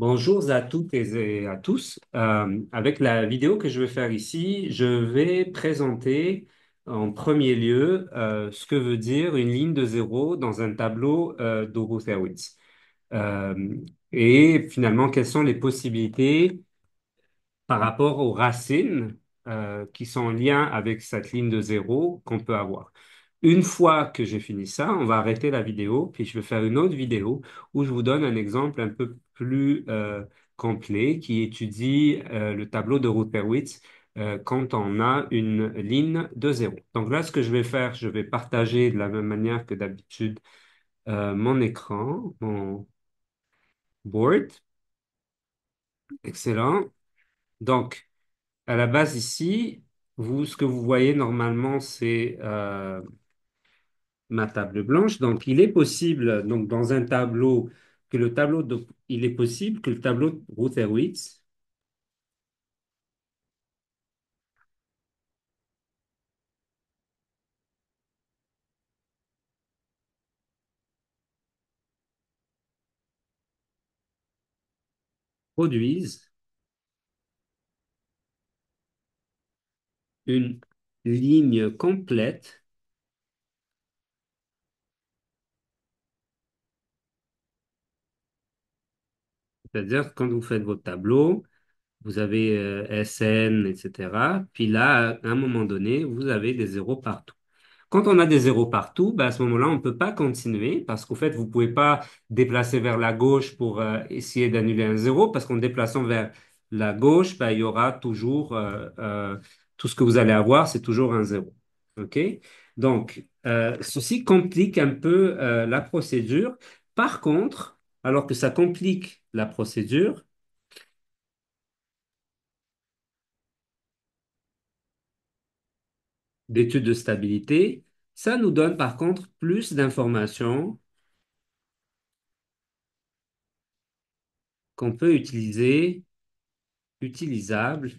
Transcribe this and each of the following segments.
Bonjour à toutes et à tous. Avec la vidéo que je vais faire ici, je vais présenter en premier lieu ce que veut dire une ligne de zéro dans un tableau d'Hurwitz. Euh, et finalement, quelles sont les possibilités par rapport aux racines qui sont en lien avec cette ligne de zéro qu'on peut avoir. Une fois que j'ai fini ça, on va arrêter la vidéo, puis je vais faire une autre vidéo où je vous donne un exemple un peu plus complet qui étudie le tableau de Rotherwitz quand on a une ligne de zéro. Donc là, ce que je vais faire, je vais partager de la même manière que d'habitude mon écran, mon board. Excellent. Donc, à la base ici, ce que vous voyez normalement, c'est ma table blanche. Donc, il est possible, donc dans un tableau, il est possible que le tableau de Rotherwitz produise une ligne complète, c'est-à-dire quand vous faites votre tableau, vous avez SN, etc. Puis là, à un moment donné, vous avez des zéros partout. Quand on a des zéros partout, ben à ce moment-là, on ne peut pas continuer parce qu'au fait, vous ne pouvez pas déplacer vers la gauche pour essayer d'annuler un zéro parce qu'en déplaçant vers la gauche, ben, il y aura toujours, tout ce que vous allez avoir, c'est toujours un zéro. OK? Donc, ceci complique un peu la procédure. Par contre, alors que ça complique la procédure d'étude de stabilité, ça nous donne par contre plus d'informations qu'on peut utiliser, utilisables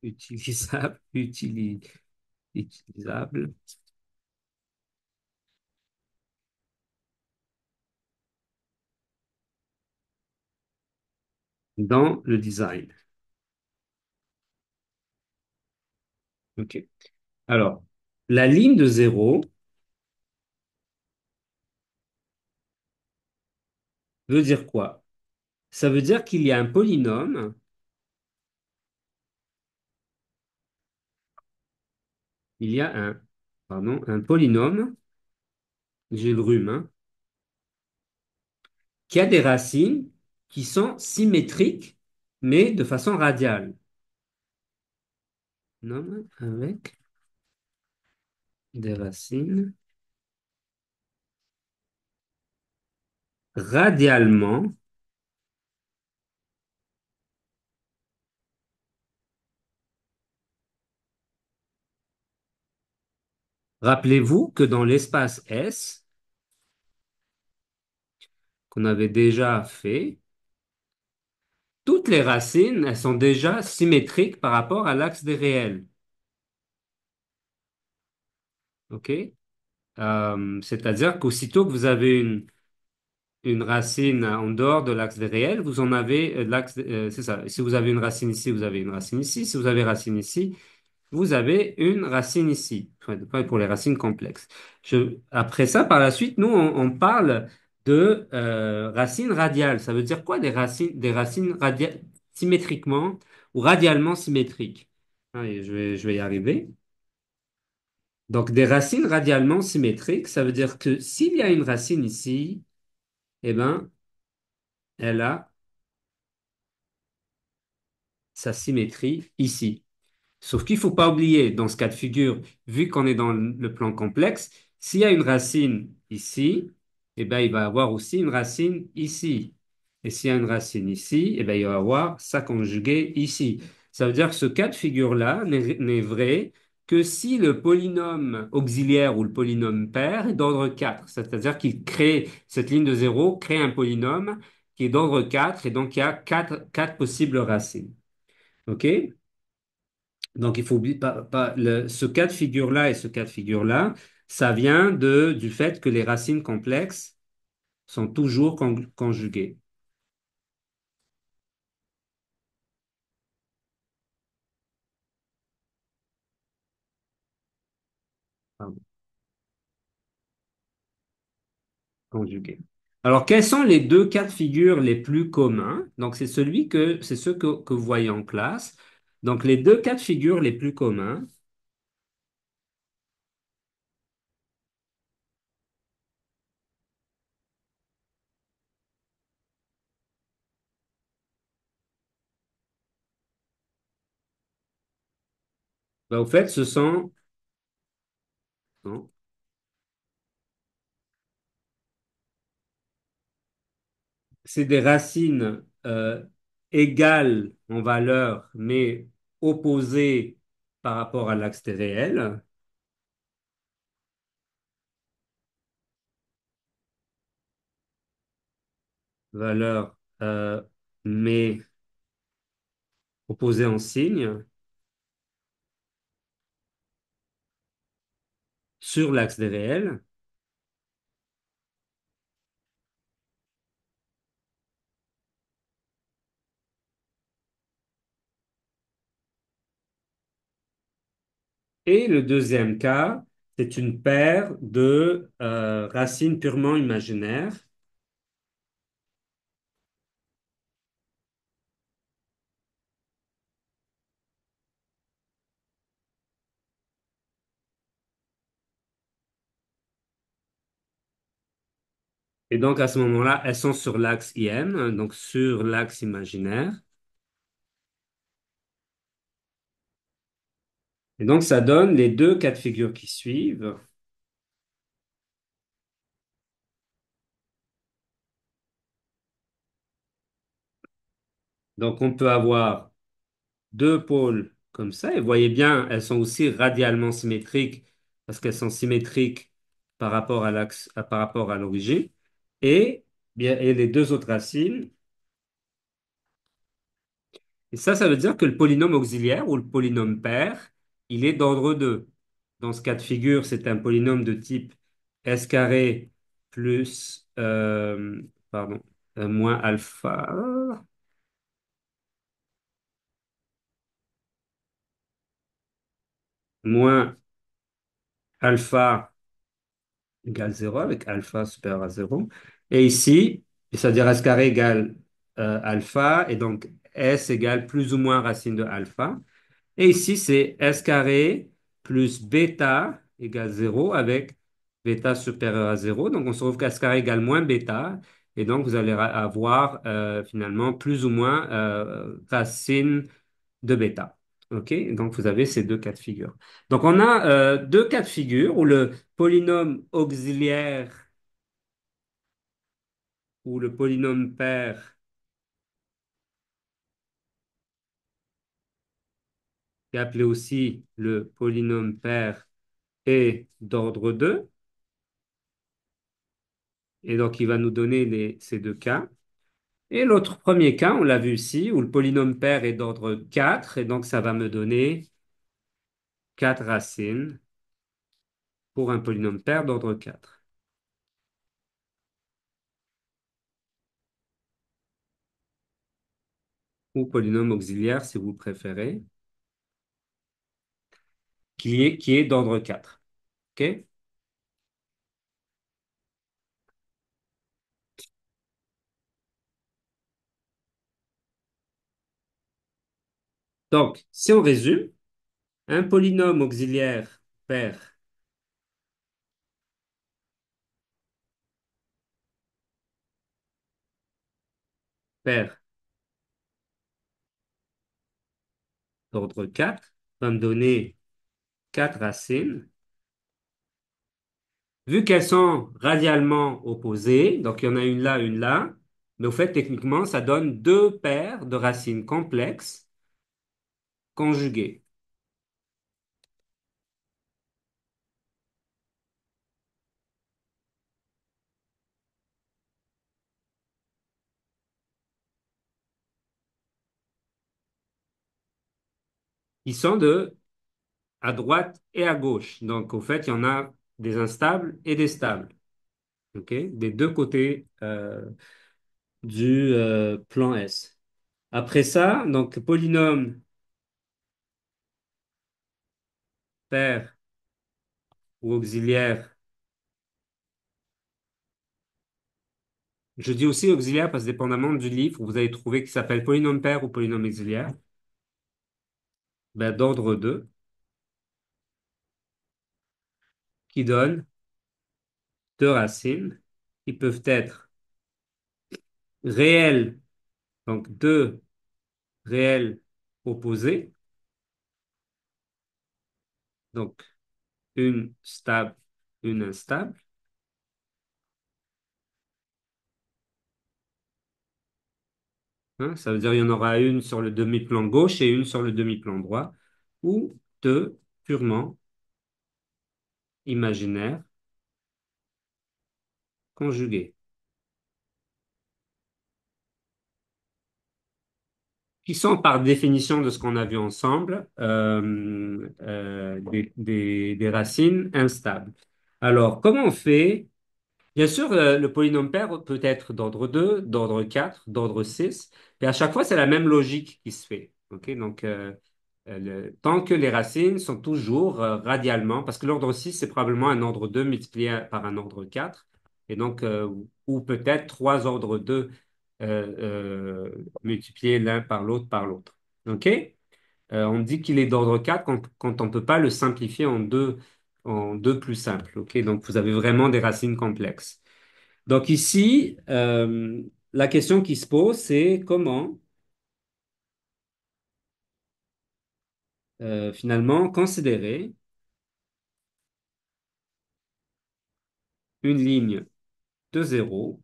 utilisable, utilisable dans le design. OK. Alors, la ligne de zéro veut dire quoi? Ça veut dire qu'il y a un polynôme, il y a un polynôme, j'ai le rhume, hein, qui a des racines qui sont symétriques, mais de façon radiale. Polynôme avec des racines radialement. Rappelez-vous que dans l'espace S, qu'on avait déjà fait, toutes les racines, elles sont déjà symétriques par rapport à l'axe des réels. OK? C'est-à-dire qu'aussitôt que vous avez une racine en dehors de l'axe des réels, vous en avez c'est ça. Si vous avez une racine ici, vous avez une racine ici. Si vous avez racine ici, vous avez une racine ici. Enfin, pas pour les racines complexes. Après ça, par la suite, nous, on parle de racines radiales. Ça veut dire quoi des racines symétriquement ou radialement symétriques? Allez, je vais y arriver. Donc, des racines radialement symétriques, ça veut dire que s'il y a une racine ici, eh ben, elle a sa symétrie ici. Sauf qu'il ne faut pas oublier, dans ce cas de figure, vu qu'on est dans le plan complexe, s'il y a une racine ici, eh ben, il va y avoir aussi une racine ici. Et s'il y a une racine ici, eh ben, il va y avoir sa conjuguée ici. Ça veut dire que ce cas de figure-là n'est vrai que si le polynôme auxiliaire ou le polynôme pair est d'ordre 4. C'est-à-dire qu'il crée, cette ligne de zéro crée un polynôme qui est d'ordre 4 et donc il y a quatre possibles racines. OK? Donc, il faut oublier ce cas de figure-là et ce cas de figure-là, ça vient du fait que les racines complexes sont toujours conjugués. Pardon, conjugués. Alors, quels sont les deux cas de figure les plus communs? Donc, c'est ceux que vous voyez en classe. Donc, les deux cas de figure les plus communs, ben, au fait, non, c'est des racines égales en valeur, mais opposées par rapport à l'axe des réels. Valeur, mais opposées en signe sur l'axe des réels. Et le deuxième cas, c'est une paire de racines purement imaginaires. Et donc, à ce moment-là, elles sont sur l'axe IM, donc sur l'axe imaginaire. Et donc, ça donne les deux cas de figure qui suivent. Donc, on peut avoir deux pôles comme ça. Et vous voyez bien, elles sont aussi radialement symétriques parce qu'elles sont symétriques par rapport à l'axe, par rapport à l'origine. Et, bien, et les deux autres racines. Et ça veut dire que le polynôme auxiliaire ou le polynôme pair, il est d'ordre 2. Dans ce cas de figure, c'est un polynôme de type s carré plus, pardon, moins alpha, moins alpha égale 0 avec alpha supérieur à 0. Et ici, c'est-à-dire s carré égale alpha, et donc s égale plus ou moins racine de alpha. Et ici, c'est s carré plus bêta égale 0 avec bêta supérieur à 0. Donc, on se retrouve qu's carré égale moins bêta. Et donc, vous allez avoir finalement plus ou moins racine de bêta. OK? Donc, vous avez ces deux cas de figure. Donc, on a deux cas de figure où le polynôme auxiliaire ou le polynôme pair, qui est appelé aussi le polynôme pair, est d'ordre 2. Et donc, il va nous donner ces deux cas. Et l'autre premier cas, on l'a vu ici, où le polynôme pair est d'ordre 4. Et donc, ça va me donner 4 racines pour un polynôme pair d'ordre 4. Ou polynôme auxiliaire, si vous préférez, qui est d'ordre 4. OK? Donc, si on résume, un polynôme auxiliaire pair, pair d'ordre 4 va me donner 4 racines. Vu qu'elles sont radialement opposées, donc il y en a une là, mais au fait, techniquement, ça donne deux paires de racines complexes conjuguées. Ils sont de à droite et à gauche. Donc, au fait, il y en a des instables et des stables. OK? Des deux côtés du plan S. Après ça, donc polynôme pair ou auxiliaire. Je dis aussi auxiliaire parce que dépendamment du livre, vous allez trouver qu'il s'appelle polynôme pair ou polynôme auxiliaire, ben, d'ordre 2, qui donne deux racines qui peuvent être réelles, donc deux réels opposés, donc une stable, une instable. Hein, ça veut dire qu'il y en aura une sur le demi-plan gauche et une sur le demi-plan droit, ou deux purement imaginaires conjugués, qui sont par définition de ce qu'on a vu ensemble des racines instables. Alors, comment on fait? Bien sûr, le polynôme pair peut être d'ordre 2, d'ordre 4, d'ordre 6, et à chaque fois, c'est la même logique qui se fait. OK? Donc, tant que les racines sont toujours radialement, parce que l'ordre 6, c'est probablement un ordre 2 multiplié par un ordre 4, et donc, ou peut-être trois ordres 2 multipliés l'un par l'autre. OK? On dit qu'il est d'ordre 4 quand on ne peut pas le simplifier en deux plus simples. OK? Donc, vous avez vraiment des racines complexes. Donc ici, la question qui se pose, c'est comment finalement considérer une ligne de zéro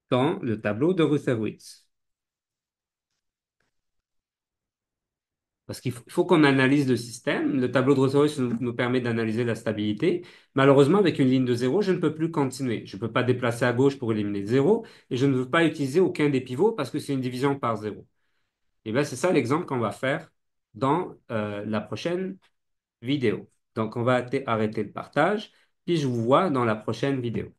dans le tableau de Rutherford. Parce qu'il faut qu'on analyse le système. Le tableau de Rutherford nous permet d'analyser la stabilité. Malheureusement, avec une ligne de zéro, je ne peux plus continuer. Je ne peux pas déplacer à gauche pour éliminer le zéro et je ne veux pas utiliser aucun des pivots parce que c'est une division par zéro. Et bien, c'est ça l'exemple qu'on va faire dans la prochaine vidéo. Donc, on va arrêter le partage, puis je vous vois dans la prochaine vidéo.